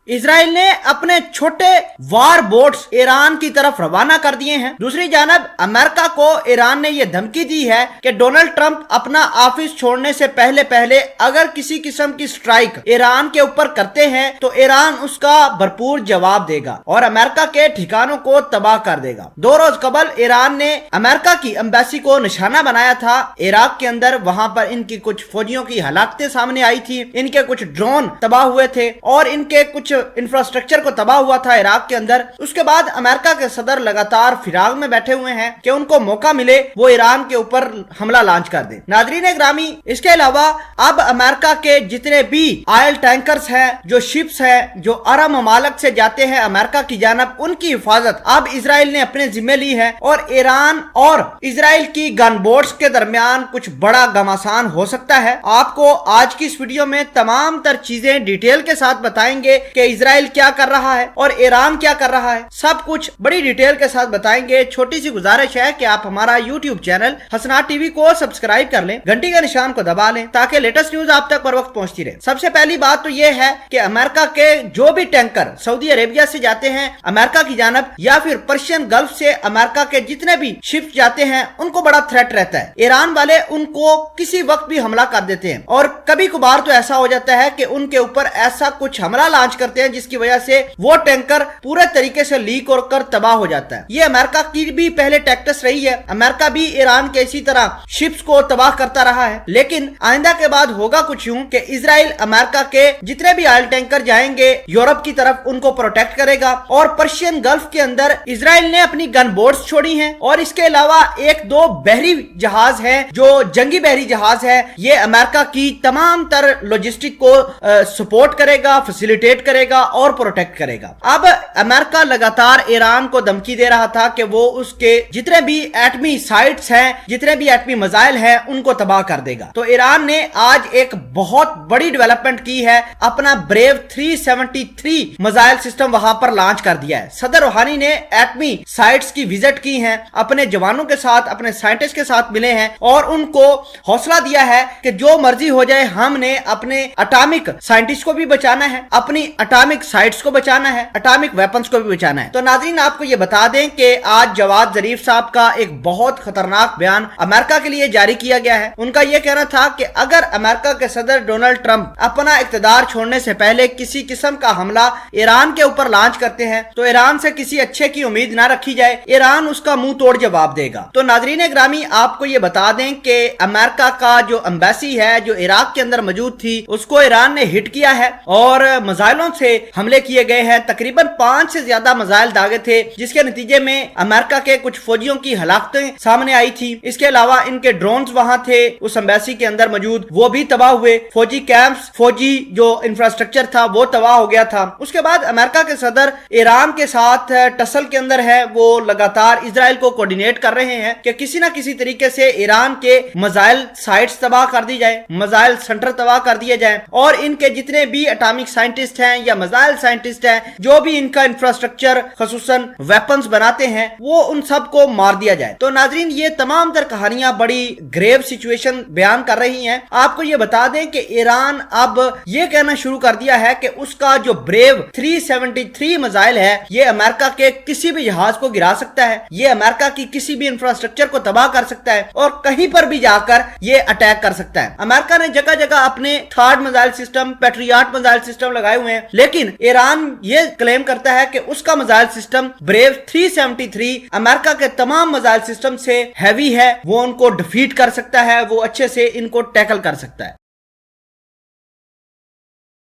Israel ने अपने छोटे वार बोट्स ईरान की तरफ रवाना कर दिए हैं। दूसरी जानब अमेरिका को ईरान ने यह धमकी दी है कि डोनाल्ड ट्रंप अपना ऑफिस छोड़ने से पहले अगर किसी किस्म की स्ट्राइक ईरान के ऊपर करते हैं तो ईरान उसका भरपूर जवाब देगा और अमेरिका के ठिकानों को तबाह कर देगा। 2 रोज कबल ईरान ने अमेरिका की एम्बेसी को निशाना बनाया था इराक के अंदर। वहां पर इनकी कुछ फौजियों की हलाकतें सामने आई थी, इनके कुछ ड्रोन तबाह हुए थे और इनके कुछ इंफ्रास्ट्रक्चर को तबाह हुआ था इराक के अंदर। उसके बाद अमेरिका के सदर लगातार फिराग में बैठे हुए हैं कि उनको मौका मिले वो ईरान के ऊपर हमला लॉन्च कर दे। नाजरीन ग्रामी, इसके अलावा अब अमेरिका के जितने भी ऑयल टैंकर्स हैं, जो शिप्स हैं, जो अरब ममालिक से जाते हैं अमेरिका की जानब, उनकी हिफाजत अब इसराइल ने अपने जिम्मे ली है और ईरान और इसराइल की गन बोट्स के दरमियान कुछ बड़ा घमासान हो सकता है। आपको आज की इस वीडियो में तमाम तर चीजें डिटेल के साथ बताएंगे कि इसराइल क्या कर रहा है और ईरान क्या कर रहा है, सब कुछ बड़ी डिटेल के साथ बताएंगे। छोटी सी गुजारिश है कि आप हमारा यूट्यूब चैनल हसनात टीवी को सब्सक्राइब कर लें, घंटी का निशान को दबा लें ताकि लेटेस्ट न्यूज आप तक पर वक्त पहुंचती रहे। सबसे पहली बात तो यह है कि अमेरिका के जो भी टैंकर सऊदी अरेबिया से जाते हैं अमेरिका की जानब या फिर पर्शियन गल्फ से अमेरिका के जितने भी शिप जाते हैं उनको बड़ा थ्रेट रहता है। ईरान वाले उनको किसी वक्त भी हमला कर देते हैं और कभी कभार तो ऐसा हो जाता है कि उनके ऊपर ऐसा कुछ हमला लॉन्च करते हैं जिसकी वजह से वो टैंकर पूरे तरीके से लीक होकर तबाह हो जाता है। ये अमेरिका की भी पहले टैक्टिस रही है। अमेरिका भी ईरान के इसी तरह शिप्स को तबाह करता रहा है, लेकिन आइंदा के बाद होगा कुछ यूं कि इसराइल अमेरिका के जितने भी ऑयल टैंकर जाएंगे यूरोप की तरफ उनको प्रोटेक्ट करेगा और पर्शियन गल्फ के अंदर इसराइल ने अपनी गन बोट्स छोड़ी हैं और इसके अलावा 1-2 बहरी जहाज है जो जंगी बहरी जहाज है, ये अमेरिका की तमाम तर लॉजिस्टिक को सपोर्ट करेगा, फैसिलिटेट करेगा और प्रोटेक्ट करेगा। अब अमेरिका लगातार ईरान को धमकी दे रहा था कि वो उसके जितने भी एटमी साइट्स हैं, जितने भी एटमी मिसाइल हैं, उनको तबाह कर देगा। तो ईरान ने आज एक बहुत बड़ी डेवलपमेंट की है, अपना ब्रेव 373 मिसाइल सिस्टम वहां पर लॉन्च कर दिया है। सदर रूहानी ने एटमी साइट्स की विजिट की है, अपने जवानों के साथ, अपने साइंटिस्ट के साथ मिले हैं और उनको हौसला दिया है कि जो मर्जी हो जाए हमने अपने अटामिक साइंटिस्ट को भी बचाना है, अपनी अटामिक साइट्स को बचाना है, अटामिक वेपन्स को भी बचाना है। तो नाज़रीन आपको ये बता दें कि आज जवाद जरीफ साहब का एक बहुत खतरनाक बयान अमेरिका के लिए जारी किया गया है। उनका यह कहना था कि अगर अमेरिका के सदर डोनाल्ड ट्रंप अपना इख्तिदार छोड़ने से पहले किसी किस्म का हमला ईरान के ऊपर लॉन्च करते हैं तो ईरान से किसी अच्छे की उम्मीद ना रखी जाए, ईरान उसका मुंह तोड़ जवाब देगा। तो नाज़रीन ग्रामी आपको ये बता दें कि अमेरिका का जो एम्बेसी है जो इराक के अंदर मौजूद थी उसको ईरान ने हिट किया है और मिसाइलों से हमले किए गए हैं। तकरीबन 5 से ज्यादा मिसाइल दागे थे जिसके नतीजे में अमेरिका के कुछ फौजियों की हलाकतें सामने आई थी। इसके अलावा इनके ड्रोन्स वहां थे उस एम्बेसी के अंदर मौजूद, वो भी तबाह हुए। फौजी कैंप्स, फौजी जो इंफ्रास्ट्रक्चर था वो तबाह हो गया था। उसके बाद अमेरिका के सदर ईरान के साथ टसल के अंदर है, वो लगातार इसराइल को कोऑर्डिनेट कर रहे हैं कि किसी ना किसी तरीके से ईरान के मिसाइल साइट्स तबाह कर दी जाए, मिसाइल सेंटर तबाह कर दिए जाए और इनके जितने भी एटॉमिक साइंटिस्ट हैं या मिसाइल साइंटिस्ट हैं, जो भी इनका इंफ्रास्ट्रक्चर खसूसन वेपन्स बनाते हैं, वो उन सब को मार दिया जाए। तो नाजरीन ये तमाम तर कहानियां बड़ी ग्रेव सिचुएशन बयान कर रही हैं। आपको ये बता दें कि ईरान अब ये कहना शुरू कर दिया है कि उसका जो ब्रेव 373 मिसाइल है ये अमेरिका के किसी भी जहाज को गिरा सकता है, ये अमेरिका की किसी भी इंफ्रास्ट्रक्चर को तबाह कर सकता है और कहीं पर भी जाकर ये अटैक कर सकता है। अमेरिका ने जगह जगह अपने third missile system, patriot missile system लगाए हुए हैं, लेकिन ईरान ये क्लेम करता है कि उसका मिसाइल सिस्टम ब्रेव 373 अमेरिका के तमाम मिसाइल सिस्टम से हैवी है, वो उनको डिफीट कर सकता है, वो अच्छे से इनको टैकल कर सकता है।